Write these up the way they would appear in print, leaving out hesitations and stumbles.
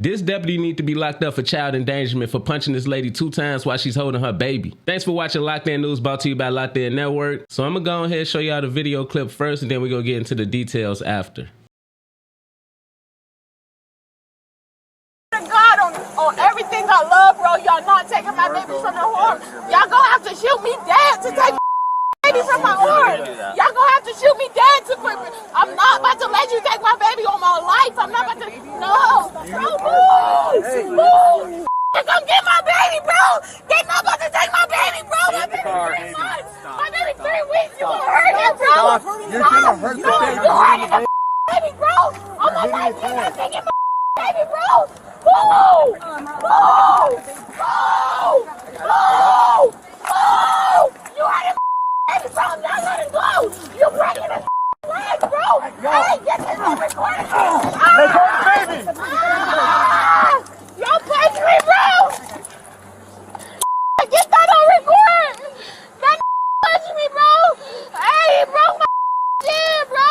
This deputy need to be locked up for child endangerment for punching this lady 2 times while she's holding her baby. Thanks for watching Lockedin News, brought to you by Lockedin Network. So I'm gonna go ahead and show y'all the video clip first, and then we're gonna get into the details after. God on everything I love, bro. Y'all not taking my baby from the arm. Y'all gonna have to shoot me dead to take baby from my arm. Y'all gonna have to shoot me dead to quit. I'm not about to let you take my baby on my life. I'm not about to. No, bro, move. Come get my baby, bro. They not about to take my baby, bro. My baby 3 months. My baby 3 weeks. You gonna hurt him, bro. You're gonna hurt the baby. You hurting the baby, bro. On my life, you're not taking my baby, bro. Move! You hurting baby, bro. I'm not letting go. You're breaking his leg, bro. Hey, get this on recording. Let's go, baby. Y'all punch me, bro. Get that on record. That punch me, bro. Hey, he broke my chin, bro.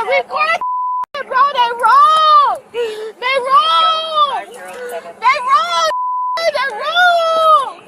Record, bro. They wrong. They wrong. They wrong. They wrong.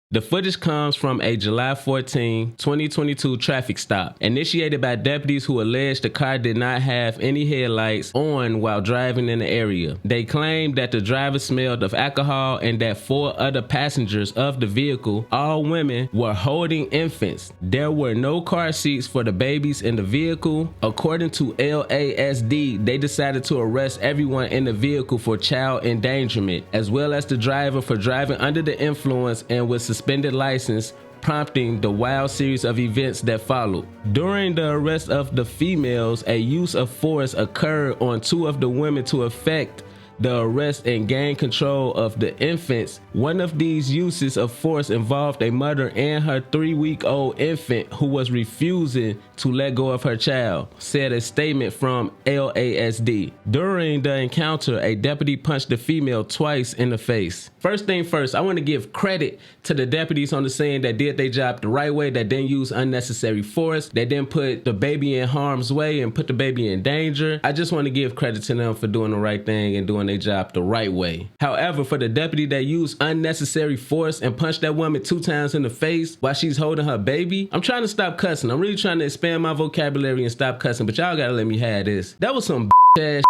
The footage comes from a July 14, 2022 traffic stop initiated by deputies who alleged the car did not have any headlights on while driving in the area. They claimed that the driver smelled of alcohol and that 4 other passengers of the vehicle, all women, were holding infants. There were no car seats for the babies in the vehicle. According to LASD, they decided to arrest everyone in the vehicle for child endangerment, as well as the driver for driving under the influence and with suspended license, prompting the wild series of events that followed. During the arrest of the females, a use of force occurred on 2 of the women to effect the arrest and gain control of the infants. One of these uses of force involved a mother and her 3-week-old infant who was refusing to let go of her child, said a statement from LASD. During the encounter, a deputy punched the female twice in the face. First thing first, I want to give credit to the deputies on the scene that did their job the right way, that didn't use unnecessary force, that didn't put the baby in harm's way and put the baby in danger. I just want to give credit to them for doing the right thing and doing their job the right way. However, for the deputy that used unnecessary force and punched that woman 2 times in the face while she's holding her baby, I'm trying to stop cussing. I'm really trying to expand my vocabulary and stop cussing, but y'all gotta let me have this. That was some ass.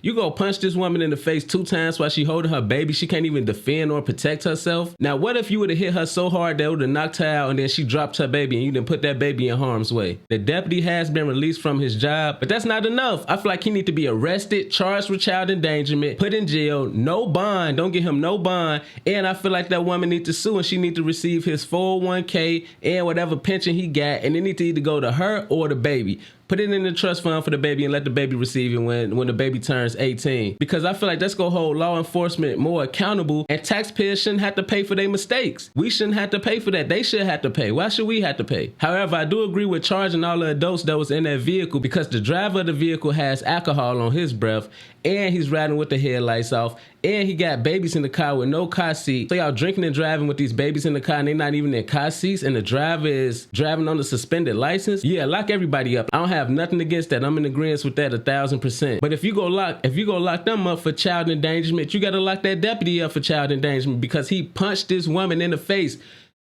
You go punch this woman in the face 2 times while she holding her baby. She can't even defend or protect herself. Now, what if you would have hit her so hard that it would have knocked her out and then she dropped her baby and you didn't put that baby in harm's way? The deputy has been released from his job, but that's not enough. I feel like he need to be arrested, charged with child endangerment, put in jail, no bond. Don't get him no bond. And I feel like that woman needs to sue and she need to receive his 401k and whatever pension he got, and it need to either go to her or the baby. Put it in the trust fund for the baby and let the baby receive it when the baby turns 18. Because I feel like that's gonna hold law enforcement more accountable, and taxpayers shouldn't have to pay for their mistakes. We shouldn't have to pay for that. They should have to pay. Why should we have to pay? However, I do agree with charging all the adults that was in that vehicle, because the driver of the vehicle has alcohol on his breath, and he's riding with the headlights off, and he got babies in the car with no car seat. So y'all drinking and driving with these babies in the car and they're not even in car seats, and the driver is driving on the suspended license. Yeah, lock everybody up. I don't have nothing against that. I'm in agreement with that 1000%. But if you go lock them up for child endangerment, you gotta lock that deputy up for child endangerment, because he punched this woman in the face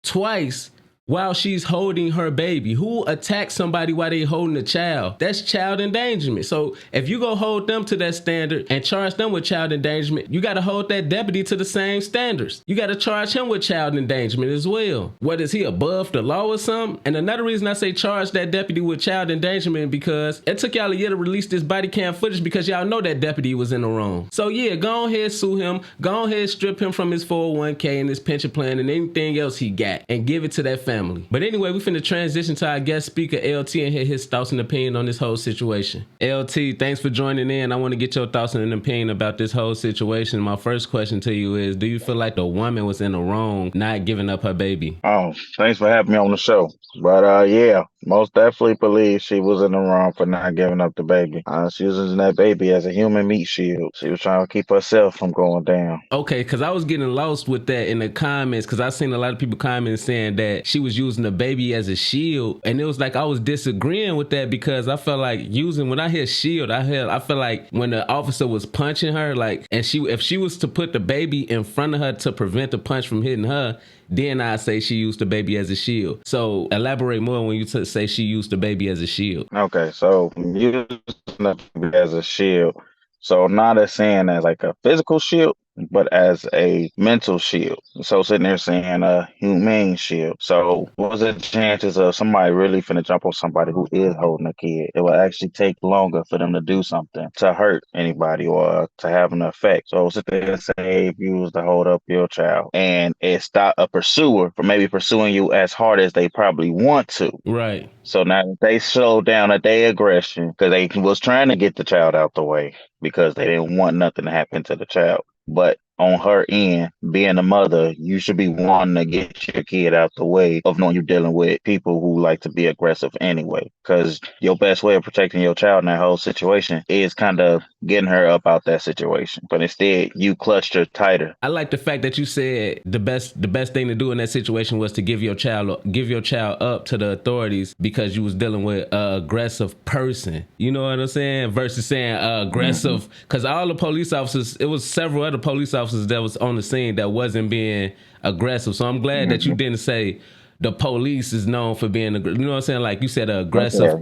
twice while she's holding her baby. Who attacks somebody while they holding a child? That's child endangerment. So if you go hold them to that standard and charge them with child endangerment, you got to hold that deputy to the same standards. You got to charge him with child endangerment as well. What, is he above the law or something? And another reason I say charge that deputy with child endangerment, because it took y'all a year to release this body cam footage because y'all know that deputy was in the wrong. So yeah, go ahead, sue him. Go ahead, strip him from his 401k and his pension plan and anything else he got, and give it to that family. But anyway, we finna transition to our guest speaker, LT, and hear his thoughts and opinion on this whole situation. LT, thanks for joining in. I want to get your thoughts and opinion about this whole situation. My first question to you is, do you feel like the woman was in the wrong not giving up her baby? Oh, thanks for having me on the show. But yeah, most definitely believe she was in the wrong for not giving up the baby. She was using that baby as a human meat shield. She was trying to keep herself from going down. Okay, because I was getting lost with that in the comments, because I seen a lot of people commenting saying that she was using the baby as a shield, and it was like I was disagreeing with that because I felt like when I hear shield, I feel like when the officer was punching her, like, and if she was to put the baby in front of her to prevent the punch from hitting her, then I say she used the baby as a shield. So elaborate more when you say she used the baby as a shield. Okay, so using the baby as a shield. So not as saying as like a physical shield, but as a mental shield. So sitting there saying a humane shield. So what's the chances of somebody really finna jump on somebody who is holding a kid? It will actually take longer for them to do something to hurt anybody or to have an effect. So sit there and say if you was to hold up your child and it stop a pursuer from maybe pursuing you as hard as they probably want to. Right. So now they slowed down at their aggression because they was trying to get the child out the way because they didn't want nothing to happen to the child. But on her end, being a mother, you should be wanting to get your kid out the way of knowing you're dealing with people who like to be aggressive anyway. Because your best way of protecting your child in that whole situation is kind of getting her up out that situation. But instead, you clutched her tighter. I like the fact that you said the best thing to do in that situation was to give your child up to the authorities because you was dealing with an aggressive person. You know what I'm saying? Versus saying aggressive, because all the police officers, it was several other police officers that was on the scene that wasn't being aggressive. So I'm glad that you didn't say the police is known for being, you know what I'm saying? Like you said, aggressive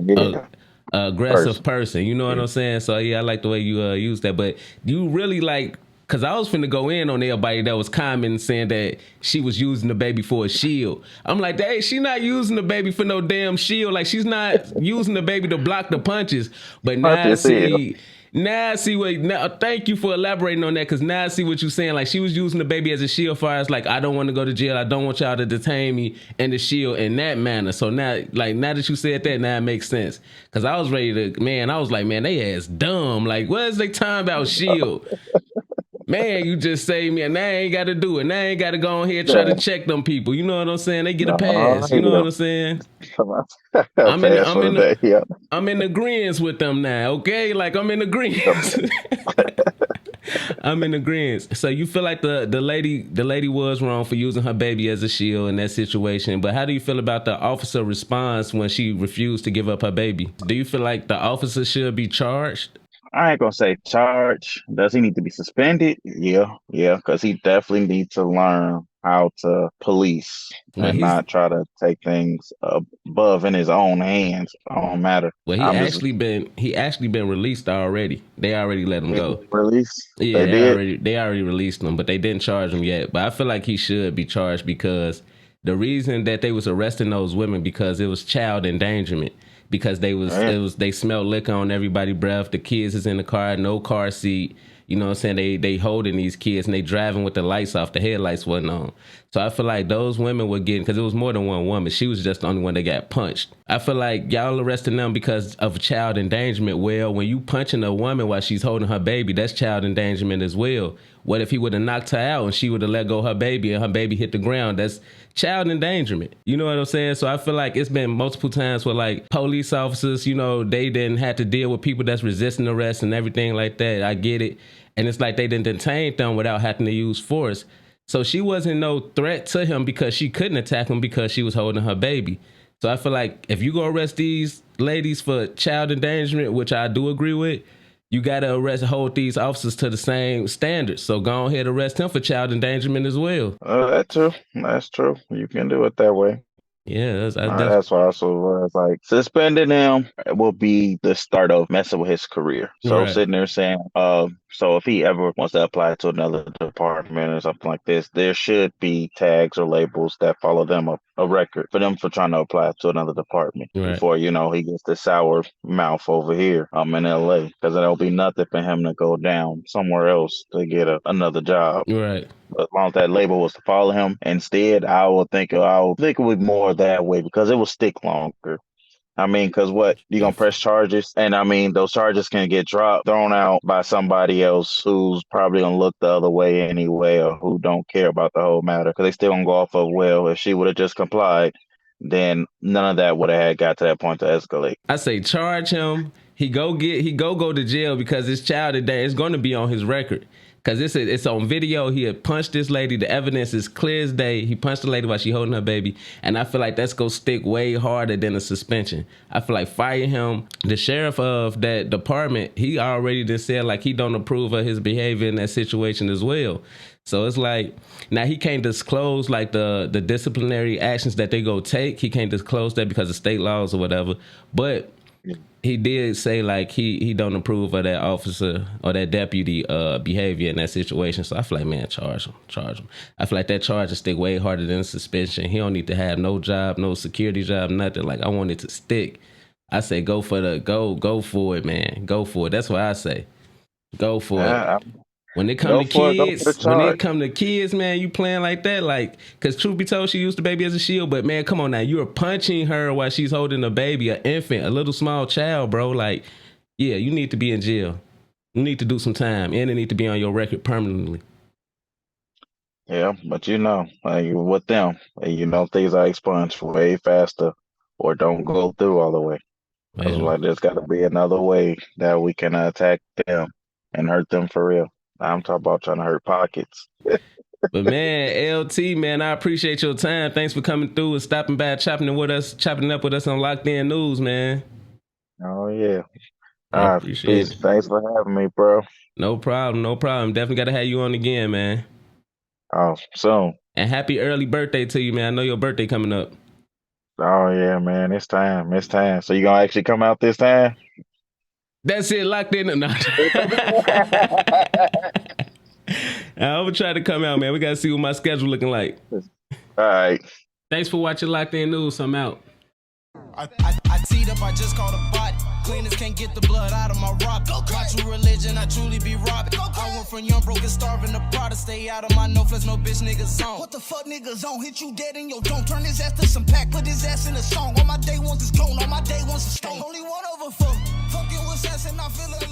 person. You know what I'm saying? So yeah, I like the way you use that. But you really like, because I was finna go in on everybody that was commenting saying that she was using the baby for a shield. I'm like, hey, she not using the baby for no damn shield. Like she's not using the baby to block the punches. But now I see what. Thank you for elaborating on that, because now I see what you're saying. Like she was using the baby as a shield for us. Like I don't want to go to jail. I don't want y'all to detain me and the shield in that manner. So now that you said that, now it makes sense. Because I was ready to, I was like, they ass dumb. Like what is they talking about shield? Man, you just saved me, and now I ain't got to do it. Now I ain't got to go on here and try to check them people. You know what I'm saying? They get a pass. You know what I'm saying? I'm in agreement with them now, okay? Like I'm in agreement. I'm in agreement. So you feel like the lady was wrong for using her baby as a shield in that situation. But how do you feel about the officer response when she refused to give up her baby? Do you feel like the officer should be charged? I ain't gonna say charge. Does he need to be suspended? Yeah, because he definitely needs to learn how to police and not try to take things above in his own hands. It don't matter. Well, he actually been released already. They already let him go. Released? Yeah, they already released him, but they didn't charge him yet. But I feel like he should be charged because the reason that they was arresting those women because it was child endangerment. Because they smelled liquor on everybody's breath. The kids is in the car, no car seat. You know what I'm saying? They holding these kids and they driving with the lights off. The headlights wasn't on. So I feel like those women were getting, because it was more than one woman. She was just the only one that got punched. I feel like y'all arresting them because of child endangerment. Well, when you punching a woman while she's holding her baby, that's child endangerment as well. What if he would have knocked her out and she would have let go of her baby and her baby hit the ground? That's child endangerment. You know what I'm saying? So I feel like it's been multiple times where like police officers, they didn't have to deal with people that's resisting arrest and everything like that. I get it. And it's like they didn't detain them without having to use force. So she wasn't no threat to him because she couldn't attack him because she was holding her baby. So I feel like if you go arrest these ladies for child endangerment, which I do agree with, you got to hold these officers to the same standards. So go ahead, arrest him for child endangerment as well. That's true. That's true. You can do it that way. Yeah, that's why I was like, suspending him will be the start of messing with his career. So sitting there saying, so if he ever wants to apply to another department or something like this, there should be tags or labels that follow them a record for them for trying to apply to another department before, he gets the sour mouth over here in LA, because there'll be nothing for him to go down somewhere else to get another job. Right. As long as that label was to follow him, instead, I would think it would be more that way because it will stick longer. I mean, because what? You're going to press charges, and I mean, those charges can get thrown out by somebody else who's probably going to look the other way anyway, or who don't care about the whole matter, because they still going to go off of, well, if she would have just complied, then none of that would have got to that point to escalate. I say charge him. He go to jail because it's child endangerment. It's going to be on his record. Cause it's on video. He had punched this lady. The evidence is clear as day. He punched the lady while she holding her baby. And I feel like that's gonna stick way harder than a suspension. I feel like fire him. The sheriff of that department, he already just said like he don't approve of his behavior in that situation as well. So it's like, now he can't disclose like the disciplinary actions that they go take. He can't disclose that because of state laws or whatever. But he did say like he don't approve of that officer or that deputy behavior in that situation. So I feel like, man, charge him. I feel like that charge will stick way harder than suspension. He don't need to have no job, no security job, nothing. Like I want it to stick. I say go for it, man. Go for it. That's what I say. Go for it. When it come to kids, man, you playing like that, like, cause truth be told, she used the baby as a shield, but man, come on now, you're punching her while she's holding a baby, an infant, a little small child, bro. Like, yeah, you need to be in jail. You need to do some time, and it need to be on your record permanently. Yeah, but with them, things are expunged way faster or don't go through all the way. It's like there's got to be another way that we can attack them and hurt them for real. I'm talking about trying to hurt pockets. But man, LT, man, I appreciate your time. Thanks for coming through and stopping by, chopping it up with us on Lockedin News, man. Oh yeah. I appreciate it. Thanks for having me, bro. No problem. Definitely got to have you on again, man. Oh, soon. And happy early birthday to you, man. I know your birthday coming up. Oh yeah, man. It's time. So you gonna actually come out this time? That's it, locked in. No. I'm gonna try to come out, man. We gotta see what my schedule looking like. All right. Thanks for watching Lockedin News. I'm out. I teed up, I just caught a body. Cleaners can't get the blood out of my rock. My true religion, I truly be robbing. I went from young, broke, and starving to proud to stay out of my no flex, no bitch niggas on. What the fuck niggas on? Hit you dead in your dome. Turn his ass to some pack, put his ass in a song. All my day ones is gone, all my day ones is stone. Only one of a fuck. Fucking with ass and I feel it.